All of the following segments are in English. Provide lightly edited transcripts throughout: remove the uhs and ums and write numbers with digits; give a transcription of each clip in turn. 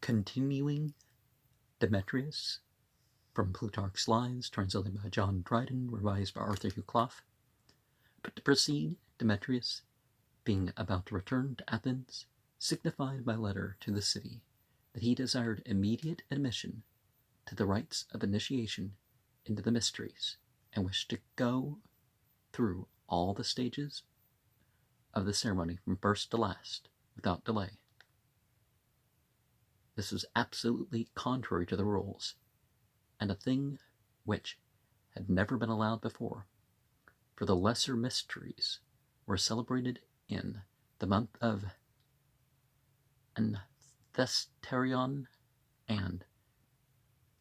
Continuing Demetrius from Plutarch's Lives, translated by John Dryden, revised by Arthur Hugh Clough. But to proceed, Demetrius, being about to return to Athens, signified by letter to the city that he desired immediate admission to the rites of initiation into the mysteries, and wished to go through all the stages of the ceremony from first to last without delay. This was absolutely contrary to the rules, and a thing which had never been allowed before, for the lesser mysteries were celebrated in the month of Anthesterion, and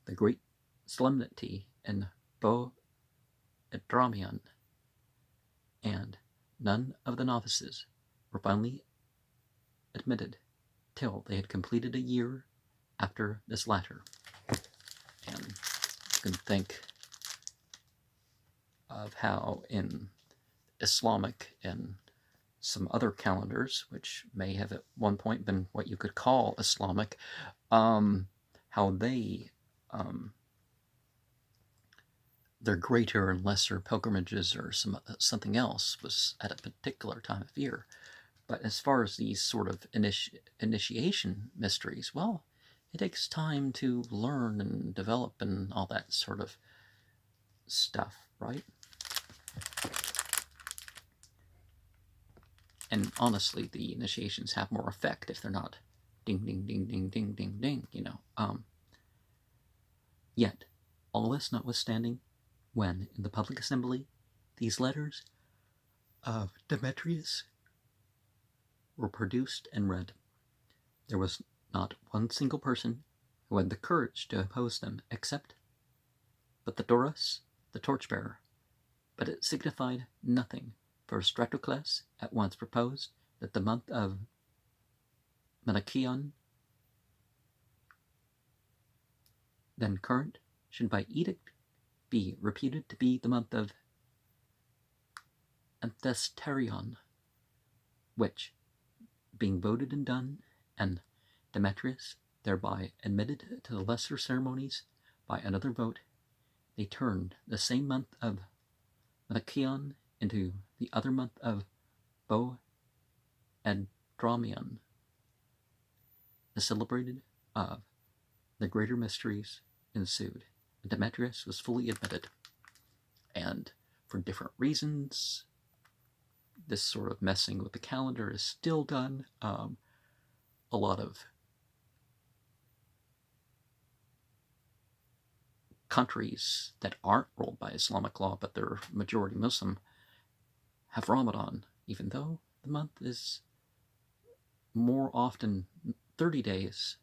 the great solemnity in Boedramion, and none of the novices were finally admitted till they had completed a year after this latter. And you can think of how in Islamic and some other calendars, which may have at one point been what you could call Islamic, how they, their greater and lesser pilgrimages or something else was at a particular time of year. But as far as these sort of initiation mysteries, well, it takes time to learn and develop and all that sort of stuff, right? And honestly, the initiations have more effect if they're not ding, ding, ding, ding, ding, ding, ding, you know. Yet, all this notwithstanding, when, in the public assembly, these letters of Demetrius were produced and read, there was not one single person who had the courage to oppose them, except but the Doros, the torchbearer. But it signified nothing, for Stratocles at once proposed that the month of Menacheion, then current, should by edict be reputed to be the month of Anthesterion, which, being voted and done, and Demetrius thereby admitted to the lesser ceremonies by another vote, they turned the same month of Menacheion into the other month of Boedramion, the celebrated of the greater mysteries ensued, and Demetrius was fully admitted. And for different reasons, this sort of messing with the calendar is still done. A lot of countries that aren't ruled by Islamic law, but they're majority Muslim, have Ramadan, even though the month is more often 30 days.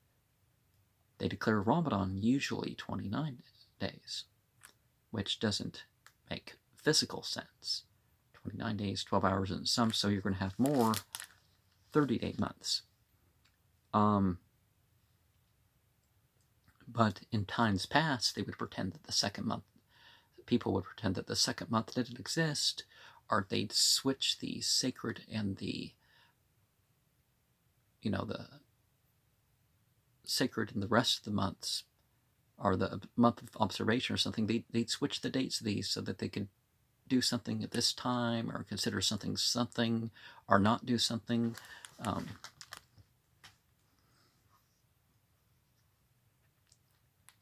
They declare Ramadan usually 29 days, which doesn't make physical sense. 29 days, 12 hours in some, so you're going to have more 30-day months. But in times past, they would pretend that the second month, people would pretend that the second month didn't exist, or they'd switch the sacred and the, the sacred and the rest of the months, or the month of observation or something, they'd switch the dates of these so that they could do something at this time, or consider something, or not do something.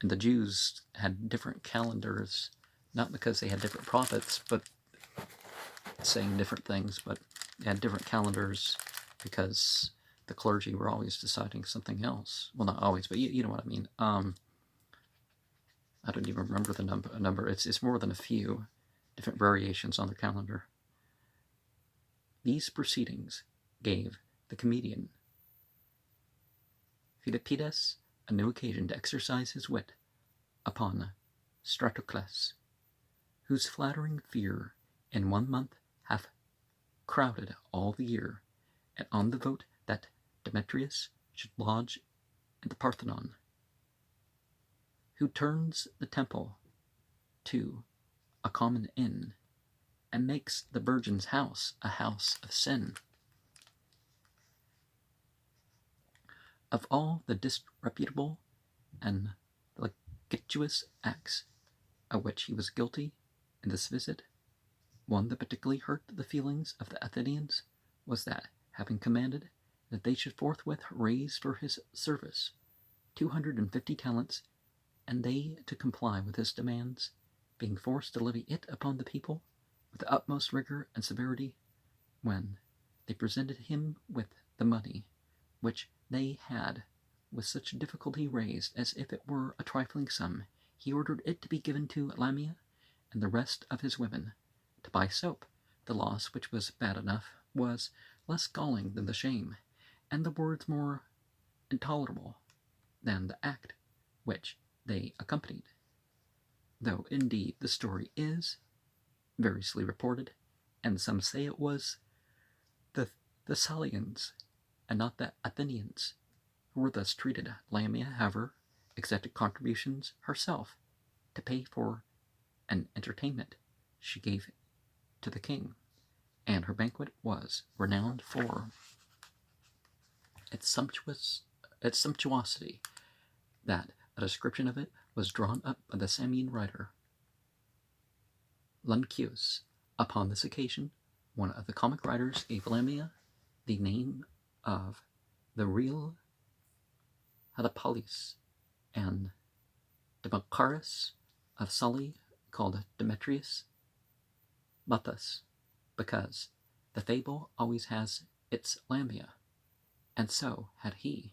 And the Jews had different calendars, not because they had different prophets, but saying different things, but they had different calendars because the clergy were always deciding something else. Well, not always, but you know what I mean. I don't even remember the number. It's more than a few different variations on their calendar. These proceedings gave the comedian Philippides a new occasion to exercise his wit upon Stratocles, whose flattering fear in 1 month hath crowded all the year, and on the vote that Demetrius should lodge in the Parthenon, who turns the temple to a common inn, and makes the Virgin's house a house of sin. Of all the disreputable and litigious acts of which he was guilty in this visit, one that particularly hurt the feelings of the Athenians was that, having commanded that they should forthwith raise for his service 250 talents, and they to comply with his demands, being forced to levy it upon the people with the utmost rigor and severity, when they presented him with the money, which they had with such difficulty raised as if it were a trifling sum, he ordered it to be given to Lamia and the rest of his women to buy soap. The loss, which was bad enough, was less galling than the shame, and the words more intolerable than the act which they accompanied. Though indeed the story is variously reported, and some say it was the Thessalians and not the Athenians who were thus treated. Lamia, however, accepted contributions herself to pay for an entertainment she gave to the king, and her banquet was renowned for its sumptuosity, that a description of it was drawn up by the Samian writer Lynceus. Upon this occasion, one of the comic writers gave Lamia the name of the real Hadapolis, and Democharis of Sully called Demetrius Muthus, because the fable always has its Lamia, and so had he.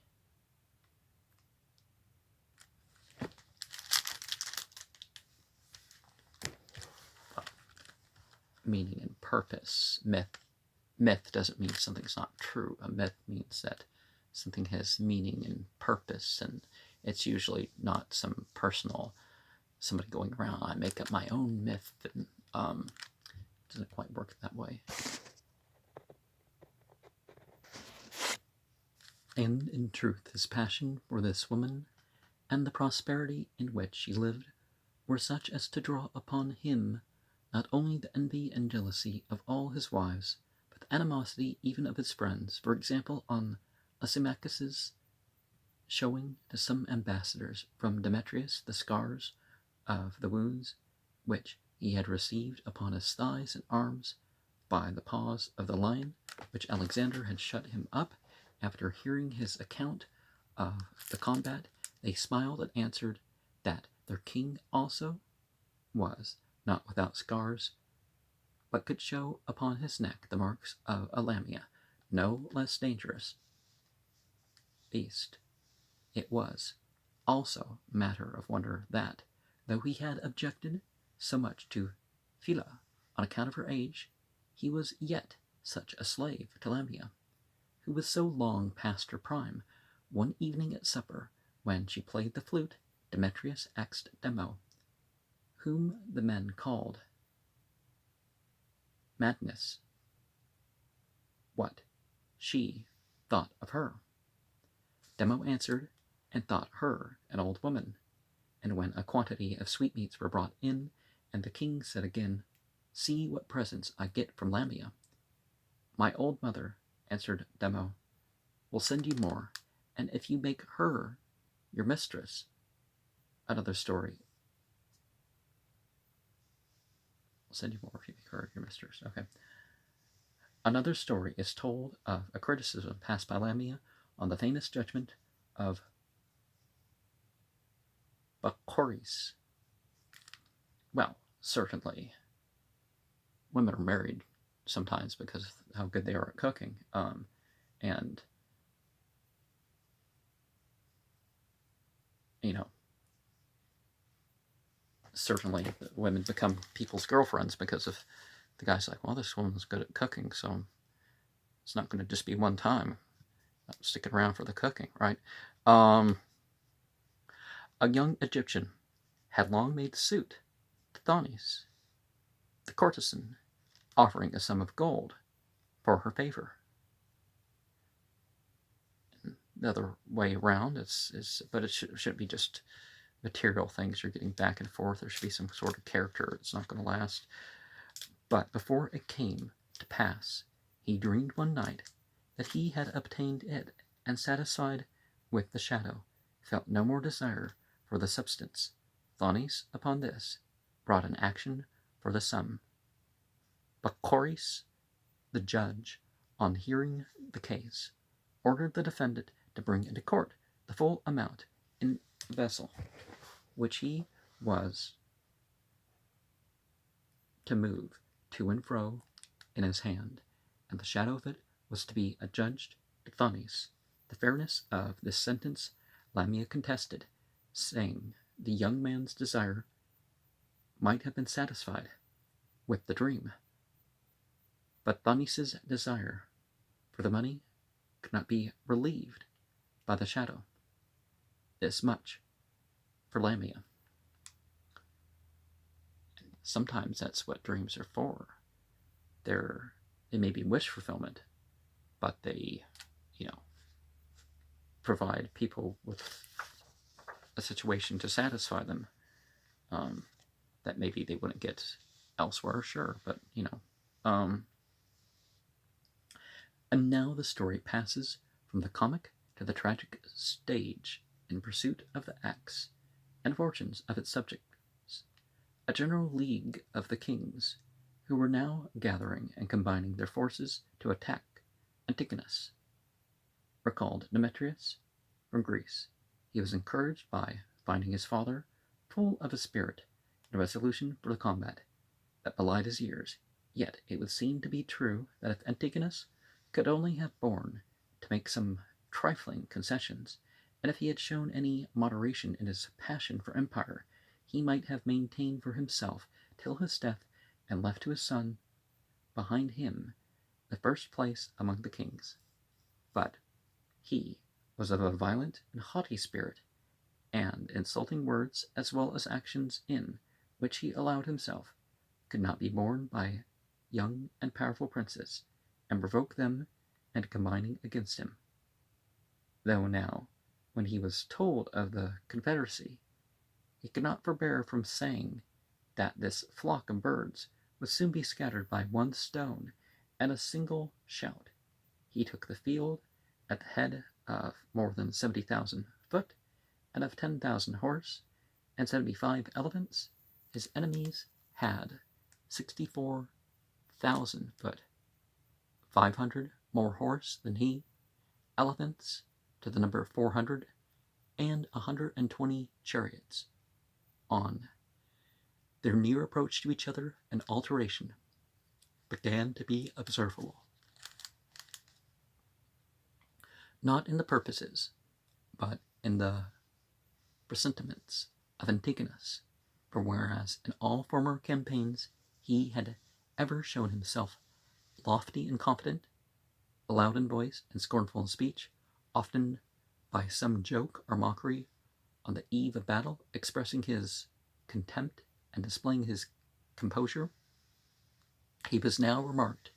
Meaning and purpose. Myth doesn't mean something's not true. A myth means that something has meaning and purpose, and it's usually not some personal, somebody going around, I make up my own myth, and it doesn't quite work that way. And in truth, his passion for this woman and the prosperity in which she lived were such as to draw upon him not only the envy and jealousy of all his wives, but the animosity even of his friends. For example, on Lysimachus's showing to some ambassadors from Demetrius the scars of the wounds which he had received upon his thighs and arms by the paws of the lion, which Alexander had shut him up, after hearing his account of the combat, they smiled and answered that their king also was not without scars, but could show upon his neck the marks of a lamia, no less dangerous beast. It was also matter of wonder that, though he had objected so much to Phila on account of her age, he was yet such a slave to Lamia, who was so long past her prime. One evening at supper, when she played the flute, Demetrius asked Demo, whom the men called Madness, what she thought of her. Demo answered, and thought her an old woman. And when a quantity of sweetmeats were brought in, and the king said again, see what presents I get from Lamia. My old mother, answered Demo, will send you more, and if you make her your mistress. Another story. I'll send you more if you make her your mistress. Okay. Another story is told of a criticism passed by Lamia on the famous judgment of Bachoris. Well, certainly, women are married sometimes because of how good they are at cooking, and certainly women become people's girlfriends because of the guy's like, well, this woman's good at cooking, so it's not going to just be one time. I'm sticking around for the cooking, right? A young Egyptian had long made suit to Thonis, the courtesan, offering a sum of gold for her favor. And the other way around but it shouldn't be just material things you're getting back and forth. There should be some sort of character. It's not going to last. But before it came to pass, he dreamed one night that he had obtained it, and satisfied with the shadow, felt no more desire for the substance. Thonis, upon this, brought an action for the sum. But Choris, the judge, on hearing the case, ordered the defendant to bring into court the full amount in the vessel which he was to move to and fro in his hand, and the shadow of it was to be adjudged to Thonis. The fairness of this sentence Lamia contested, saying the young man's desire might have been satisfied with the dream, but Thonis's desire for the money could not be relieved by the shadow. This much for Lamia. Sometimes that's what dreams are for. They may be wish fulfillment, but they, provide people with a situation to satisfy them that maybe they wouldn't get elsewhere, sure, but, And now the story passes from the comic to the tragic stage in pursuit of the acts and fortunes of its subjects. A general league of the kings, who were now gathering and combining their forces to attack Antigonus, recalled Demetrius from Greece. He was encouraged by finding his father full of a spirit and resolution for the combat that belied his years. Yet it would seem to be true that if Antigonus could only have borne to make some trifling concessions, and if he had shown any moderation in his passion for empire, he might have maintained for himself till his death, and left to his son behind him the first place among the kings. But he was of a violent and haughty spirit, and insulting words as well as actions in which he allowed himself could not be borne by young and powerful princes, and provoke them into combining against him. Though now, when he was told of the confederacy, he could not forbear from saying that this flock of birds would soon be scattered by one stone and a single shout. He took the field at the head of more than 70,000 foot, and of 10,000 horse, and 75 elephants. His enemies had 64,000 foot, 500 more horse than he, elephants to the number of 400, and 120 chariots. On their near approach to each other, an alteration began to be observable. Not in the purposes, but in the presentiments of Antigonus, for whereas in all former campaigns he had ever shown himself lofty and confident, loud in voice and scornful in speech, often by some joke or mockery on the eve of battle, expressing his contempt and displaying his composure, he was now remarked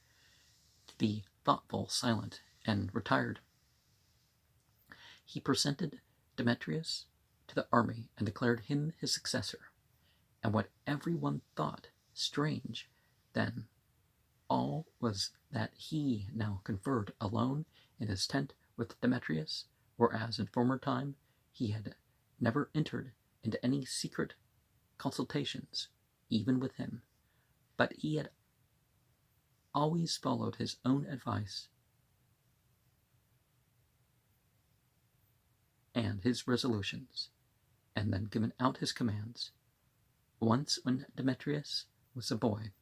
to be thoughtful, silent, and retired. He presented Demetrius to the army and declared him his successor, and what every one thought strange then all was that he now conferred alone in his tent with Demetrius, whereas in former time he had never entered into any secret consultations, even with him, but he had always followed his own advice and his resolutions, and then given out his commands. Once when Demetrius was a boy,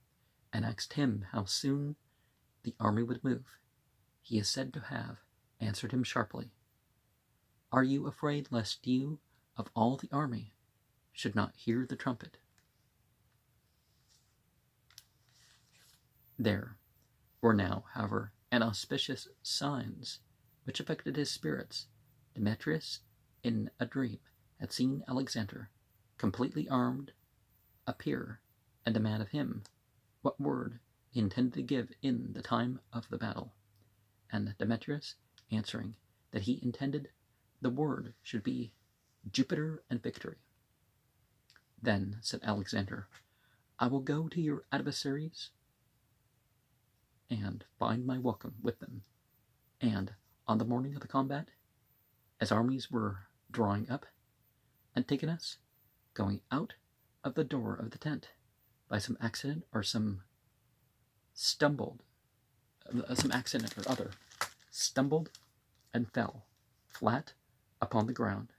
and asked him how soon the army would move, he is said to have answered him sharply, "Are you afraid lest you, of all the army, should not hear the trumpet?" There were now, however, inauspicious signs which affected his spirits. Demetrius, in a dream, had seen Alexander, completely armed, appear and demand of him what word he intended to give in the time of the battle, and Demetrius answering that he intended the word should be Jupiter and victory. Then said Alexander, "I will go to your adversaries and find my welcome with them, and on the morning of the combat As armies were drawing up, Antigonus, going out of the door of the tent by some accident or some accident or other, stumbled and fell flat upon the ground,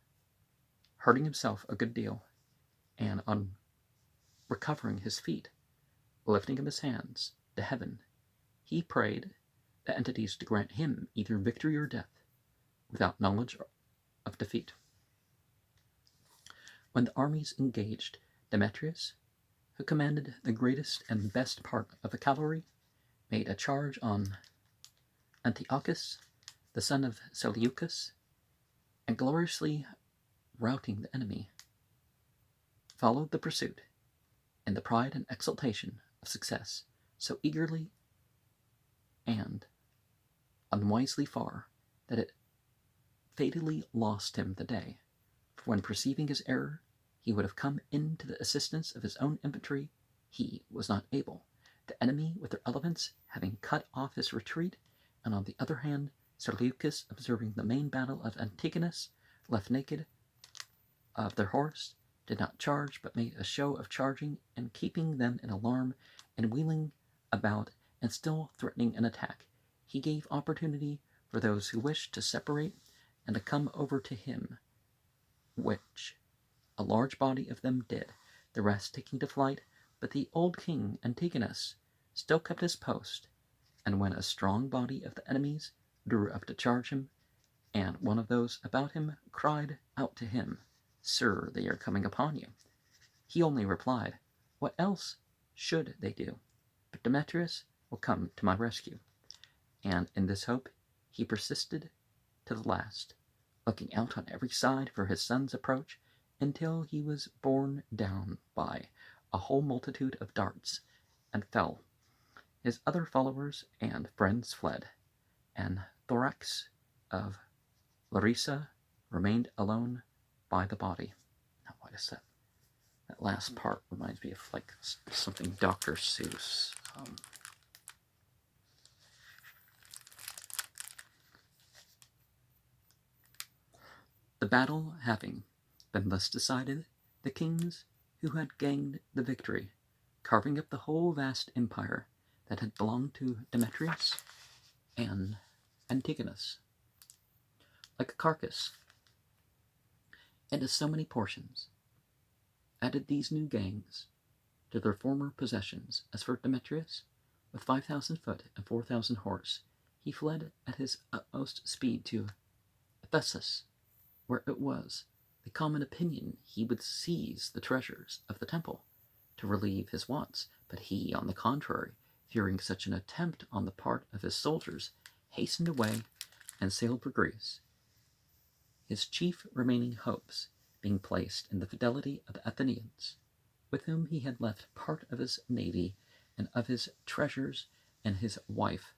hurting himself a good deal, and on recovering his feet, lifting up his hands to heaven, he prayed the entities to grant him either victory or death, without knowledge of defeat. When the armies engaged, Demetrius, who commanded the greatest and best part of the cavalry, made a charge on Antiochus, the son of Seleucus, and gloriously routing the enemy, followed the pursuit in the pride and exultation of success so eagerly and unwisely far that it fatally lost him the day. For when perceiving his error, he would have come in to the assistance of his own infantry, he was not able, the enemy with their elephants having cut off his retreat, and on the other hand, Seleucus, observing the main battle of Antigonus, left naked of their horse, did not charge, but made a show of charging, and keeping them in alarm, and wheeling about, and still threatening an attack, he gave opportunity for those who wished to separate and to come over to him, which a large body of them did, the rest taking to flight, but the old king Antigonus still kept his post, and when a strong body of the enemies drew up to charge him, and one of those about him cried out to him, "Sir, they are coming upon you," he only replied, "What else should they do? But Demetrius will come to my rescue." And in this hope he persisted to the last, looking out on every side for his son's approach, until he was borne down by a whole multitude of darts, and fell. His other followers and friends fled, and Thorax of Larissa remained alone by the body. Now, what is that? That last part reminds me of like something Dr. Seuss. The battle having been thus decided, the kings who had gained the victory, carving up the whole vast empire that had belonged to Demetrius and Antigonus, like a carcass, into so many portions, added these new gangs to their former possessions. As for Demetrius, with 5,000 foot and 4,000 horse, he fled at his utmost speed to Ephesus, where it was the common opinion he would seize the treasures of the temple to relieve his wants. But he, on the contrary, fearing such an attempt on the part of his soldiers, hastened away and sailed for Greece, his chief remaining hopes being placed in the fidelity of the Athenians, with whom he had left part of his navy and of his treasures, and his wife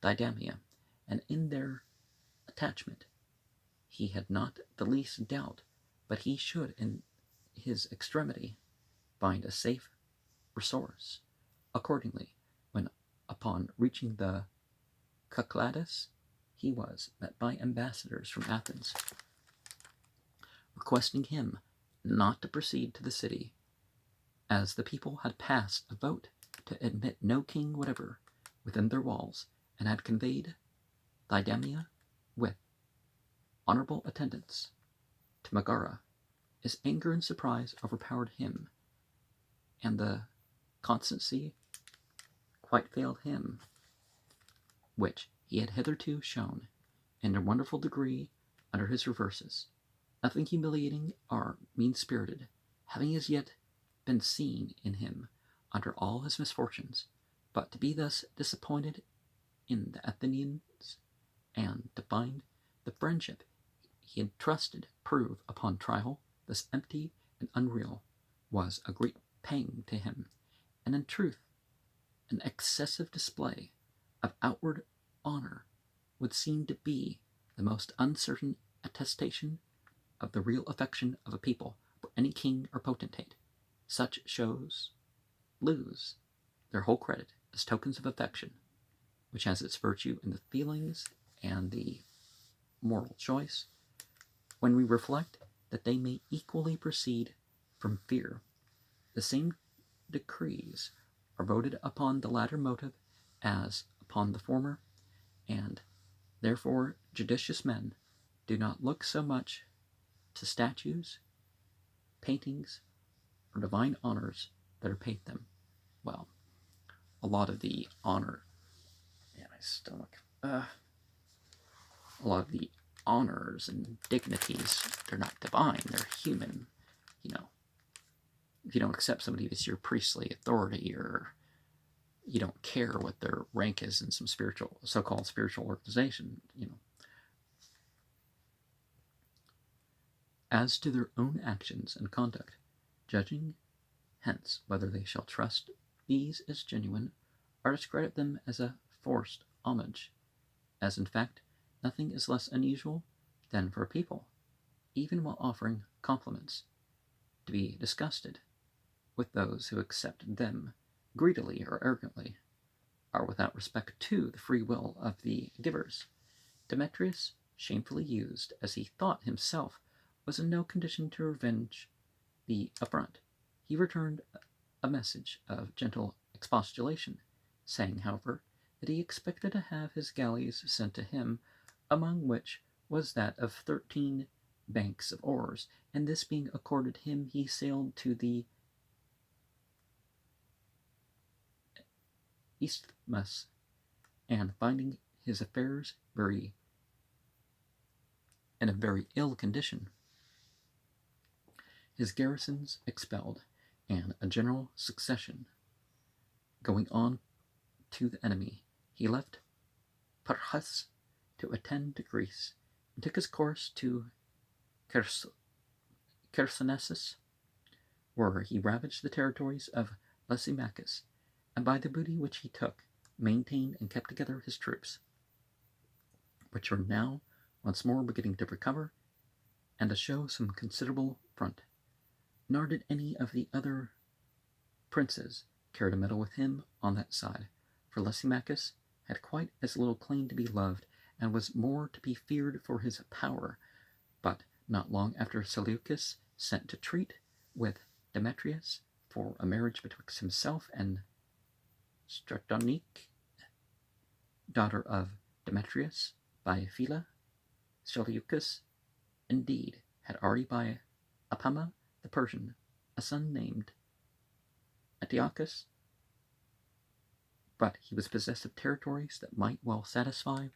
Didamia, and in their attachment he had not the least doubt but he should in his extremity find a safe resource. Accordingly, when upon reaching the Cyclades, he was met by ambassadors from Athens, requesting him not to proceed to the city, as the people had passed a vote to admit no king whatever within their walls, and had conveyed Didamia with honorable attendance to Megara. His anger and surprise overpowered him, and the constancy quite failed him, which he had hitherto shown in a wonderful degree under his reverses, nothing humiliating or mean-spirited having as yet been seen in him under all his misfortunes. But to be thus disappointed in the Athenians, and to find the friendship he had trusted prove upon trial thus empty and unreal, was a great pang to him, and in truth an excessive display of outward honor would seem to be the most uncertain attestation of the real affection of a people for any king or potentate. Such shows lose their whole credit as tokens of affection, which has its virtue in the feelings and the moral choice, when we reflect that they may equally proceed from fear, the same decrees are voted upon the latter motive as upon the former, and therefore judicious men do not look so much to statues, paintings, or divine honors that are paid them. Well, a lot of the honor, man, my stomach, a lot of the honors and dignities, they're not divine, they're human. You know, if you don't accept somebody as your priestly authority, or you don't care what their rank is in some so-called spiritual organization, as to their own actions and conduct, judging hence whether they shall trust these as genuine, or discredit them as a forced homage, as in fact nothing is less unusual than for people, even while offering compliments, to be disgusted with those who accept them greedily or arrogantly, or without respect to the free will of the givers. Demetrius, shamefully used as he thought himself, was in no condition to revenge the affront. He returned a message of gentle expostulation, saying, however, that he expected to have his galleys sent to him, among which was that of 13 banks of oars, and this being accorded him, he sailed to the isthmus, and finding his affairs in a very ill condition, his garrisons expelled, and a general succession going on to the enemy, he left Parchas to attend to Greece, and took his course to Chersonesus, where he ravaged the territories of Lysimachus, and by the booty which he took, maintained and kept together his troops, which are now once more beginning to recover, and to show some considerable front. Nor did any of the other princes care to meddle with him on that side, for Lysimachus had quite as little claim to be loved, and was more to be feared for his power. But not long after, Seleucus sent to treat with Demetrius for a marriage betwixt himself and Stratonique, daughter of Demetrius, by Phila. Seleucus, indeed, had already by Apama the Persian a son named Antiochus, but he was possessed of territories that might well satisfy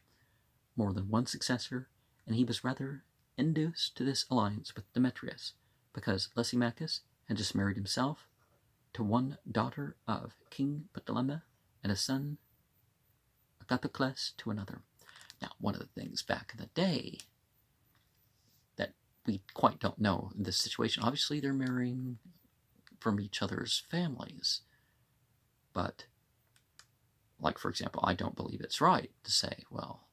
more than one successor, and he was rather induced to this alliance with Demetrius, because Lysimachus had just married himself to one daughter of King Ptolemy, and a son, Agathocles, to another. Now, one of the things back in the day that we quite don't know in this situation, obviously they're marrying from each other's families, but, like, for example, I don't believe it's right to say, well,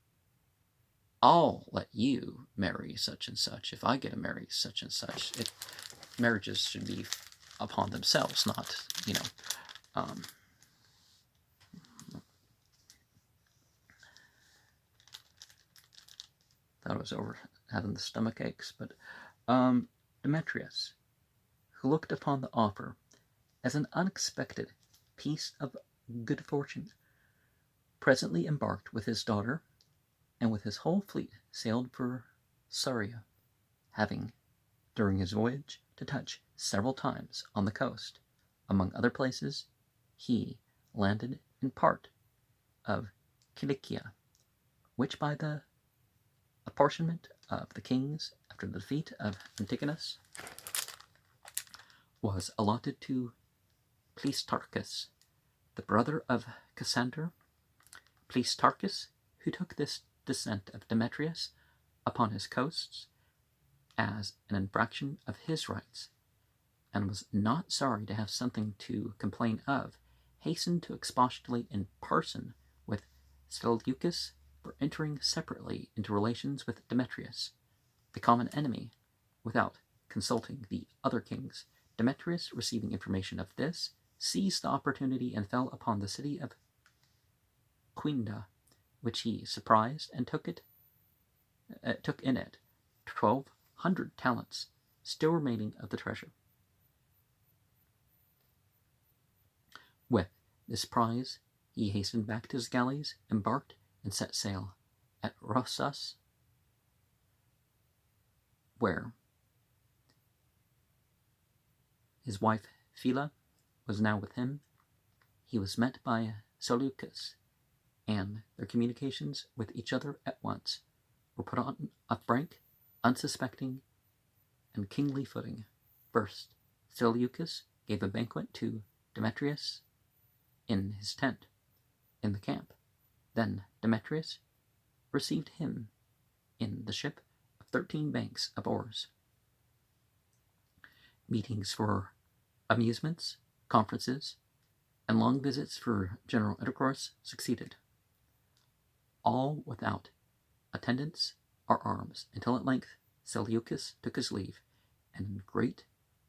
I'll let you marry such and such if I get to marry such and such. Marriages should be upon themselves, not, thought I was over having the stomach aches, but Demetrius, who looked upon the offer as an unexpected piece of good fortune, presently embarked with his daughter, and with his whole fleet sailed for Syria, having, during his voyage, to touch several times on the coast. Among other places, he landed in part of Cilicia, which by the apportionment of the kings after the defeat of Antigonus was allotted to Plutarchus, the brother of Cassander. Plutarchus, who took this descent of Demetrius upon his coasts as an infraction of his rights, and was not sorry to have something to complain of, hastened to expostulate in person with Seleucus for entering separately into relations with Demetrius, the common enemy, without consulting the other kings. Demetrius, receiving information of this, seized the opportunity and fell upon the city of Quinda, which he surprised and took in it 12 100 talents still remaining of the treasure. With this prize, he hastened back to his galleys, embarked, and set sail at Rosas, where his wife Phila was now with him. He was met by Seleucus, and their communications with each other at once were put on a frank, unsuspecting, and kingly footing. First, Seleucus gave a banquet to Demetrius in his tent in the camp. Then Demetrius received him in the ship of 13 banks of oars. Meetings for amusements, conferences, and long visits for general intercourse succeeded, all without attendants or arms, until at length Seleucus took his leave, and in great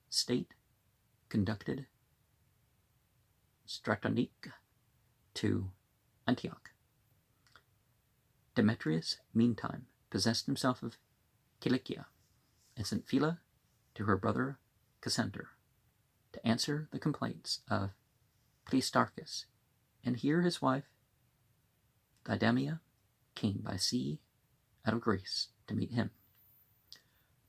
state conducted Stratonic to Antioch. Demetrius, meantime, possessed himself of Cilicia, and sent Phila to her brother Cassander to answer the complaints of Plutarch, and here his wife Didamia came by sea out of Greece to meet him,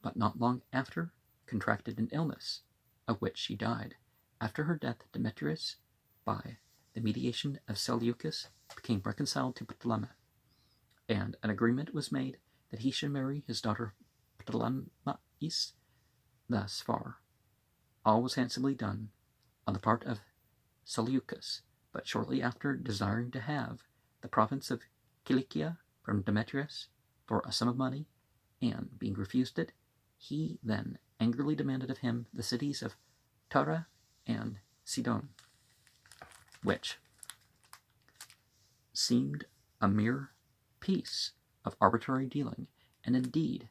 but not long after contracted an illness, of which she died. After her death, Demetrius, by the mediation of Seleucus, became reconciled to Ptolemy, and an agreement was made that he should marry his daughter Ptolemais. Thus far, all was handsomely done on the part of Seleucus, but shortly after, desiring to have the province of Cilicia from Demetrius for a sum of money, and being refused it, he then angrily demanded of him the cities of Tara and Sidon, which seemed a mere piece of arbitrary dealing, and indeed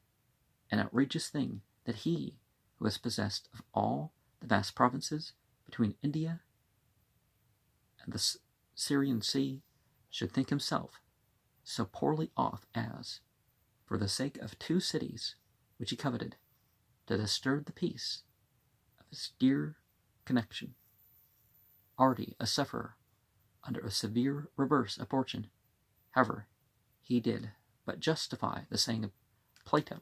an outrageous thing, that he, who was possessed of all the vast provinces between India and the Syrian Sea, should think himself so poorly off as, for the sake of 2 cities which he coveted, to disturb the peace of his dear connection, already a sufferer under a severe reverse of fortune. However, he did but justify the saying of Plato,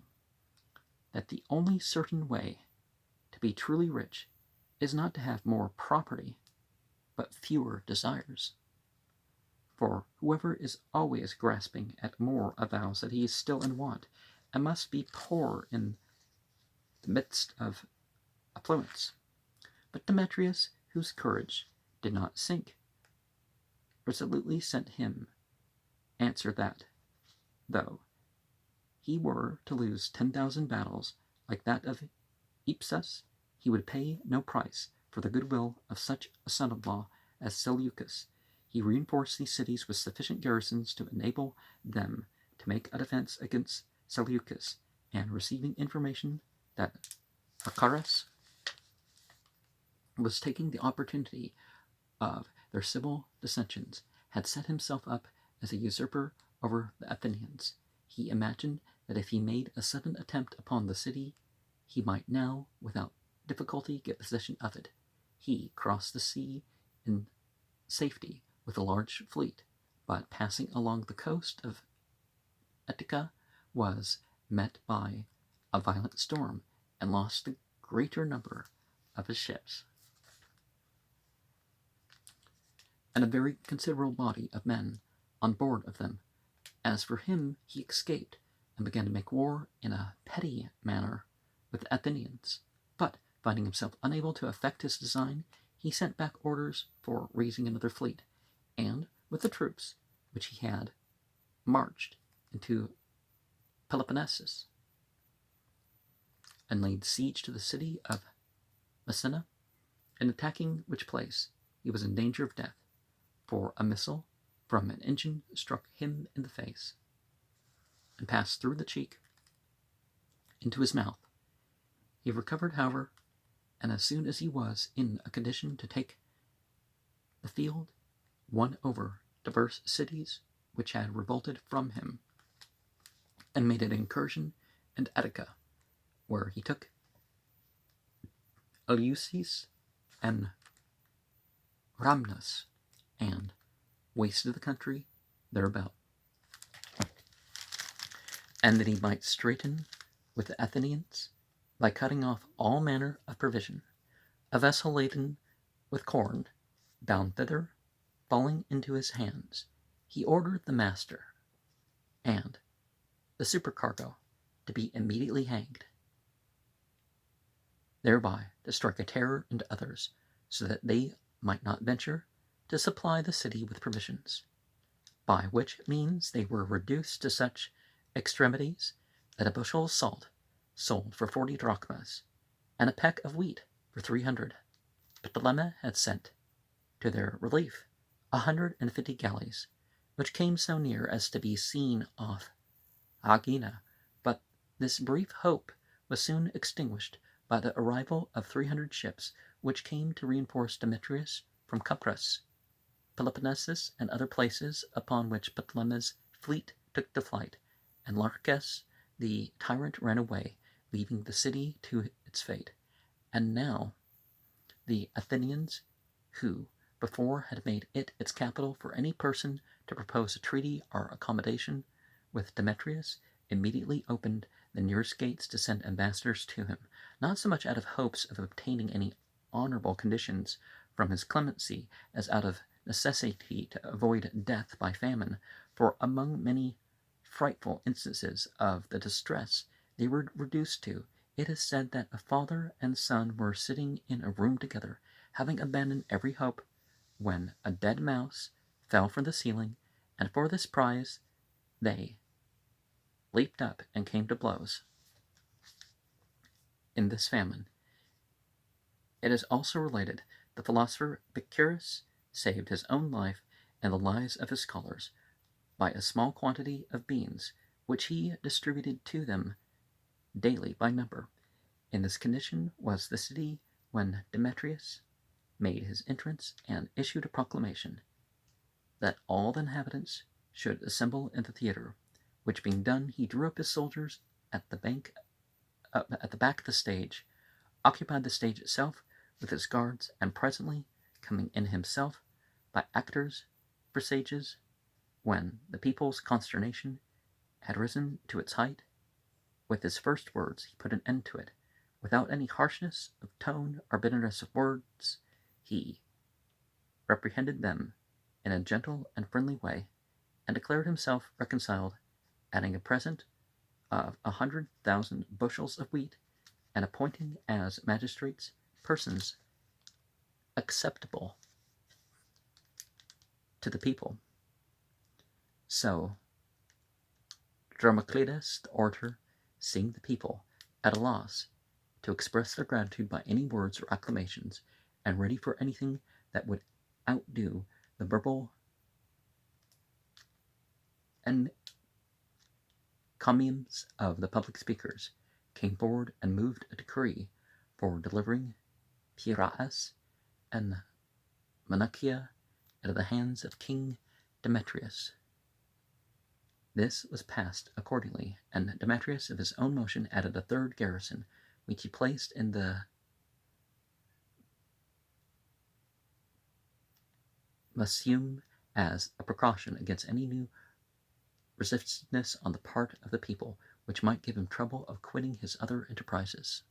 that the only certain way to be truly rich is not to have more property, but fewer desires. For whoever is always grasping at more avows that he is still in want, and must be poor in the midst of affluence. But Demetrius, whose courage did not sink, resolutely sent him answer that, though he were to lose 10,000 battles like that of Ipsus, he would pay no price for the goodwill of such a son-in-law as Seleucus. He reinforced these cities with sufficient garrisons to enable them to make a defense against Seleucus, and receiving information that Achares was taking the opportunity of their civil dissensions, had set himself up as a usurper over the Athenians. He imagined that if he made a sudden attempt upon the city, he might now, without difficulty, get possession of it. He crossed the sea in safety with a large fleet, but passing along the coast of Attica, was met by a violent storm, and lost the greater number of his ships, and a very considerable body of men on board of them. As for him, he escaped, and began to make war in a petty manner with the Athenians, but finding himself unable to effect his design, he sent back orders for raising another fleet, and with the troops which he had, marched into Peloponnesus, and laid siege to the city of Messina, in attacking which place he was in danger of death, for a missile from an engine struck him in the face, and passed through the cheek into his mouth. He recovered, however, and as soon as he was in a condition to take the field, won over diverse cities which had revolted from him, and made an incursion in Attica, where he took Eleusis and Rhamnus and wasted the country thereabout, and that he might straiten with the Athenians by cutting off all manner of provision, a vessel laden with corn, bound thither, falling into his hands, he ordered the master and the supercargo to be immediately hanged, thereby to strike a terror into others, so that they might not venture to supply the city with provisions, by which means they were reduced to such extremities that a bushel of salt sold for 40 drachmas, and a peck of wheat for 300. But the Lemma had sent to their relief 150 galleys, which came so near as to be seen off Aegina, but this brief hope was soon extinguished by the arrival of 300 ships, which came to reinforce Demetrius from Cyprus, Peloponnesus, and other places, upon which Ptolemy's fleet took to flight, and Larchus the tyrant ran away, leaving the city to its fate. And now the Athenians, who before had made it its capital for any person to propose a treaty or accommodation with Demetrius, immediately opened the nearest gates to send ambassadors to him, not so much out of hopes of obtaining any honorable conditions from his clemency, as out of necessity to avoid death by famine, for among many frightful instances of the distress they were reduced to, it is said that a father and son were sitting in a room together, having abandoned every hope, when a dead mouse fell from the ceiling, and for this prize they leaped up and came to blows. In this famine, it is also related, the philosopher Epicurus saved his own life and the lives of his scholars by a small quantity of beans, which he distributed to them daily by number. In this condition was the city when Demetrius made his entrance and issued a proclamation that all the inhabitants should assemble in the theater, which being done, he drew up his soldiers at the back of the stage, occupied the stage itself with his guards, and presently coming in himself by actors, presages, when the people's consternation had risen to its height, with his first words he put an end to it. Without any harshness of tone or bitterness of words, he reprehended them in a gentle and friendly way, and declared himself reconciled, adding a present of 100,000 bushels of wheat, and appointing as magistrates persons acceptable to the people. So Damoclides, the orator, seeing the people at a loss to express their gratitude by any words or acclamations, and ready for anything that would outdo the verbal encomiums of the public speakers, came forward and moved a decree for delivering Piraeus and Monachia into the hands of King Demetrius. This was passed accordingly, and Demetrius of his own motion added a third garrison, which he placed in the Museum as a precaution against any new resistiveness on the part of the people, which might give him trouble of quitting his other enterprises.